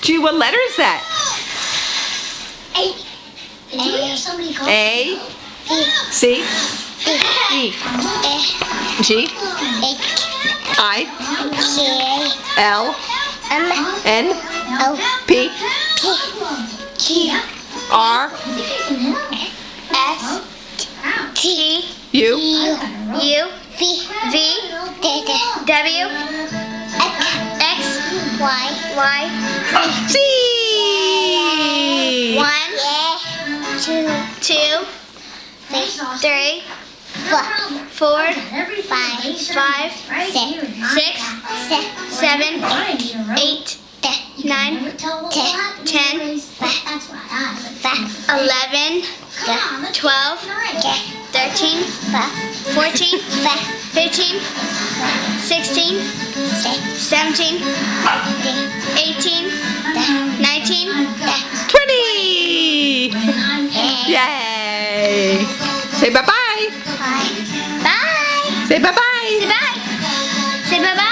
G, what letter is that? A. A. C. E. G. I. L. N. P. Q. R. S. T. U. U. V. W. X. Y. Z. 1, 2, 3, 4, 5, 6, 7, 8, 9, 10, 11, 12, 13, 14, 15, 16, 17, 18, 19, 20. Yay. Say bye-bye. Bye. Say bye-bye. Say bye. Say bye-bye.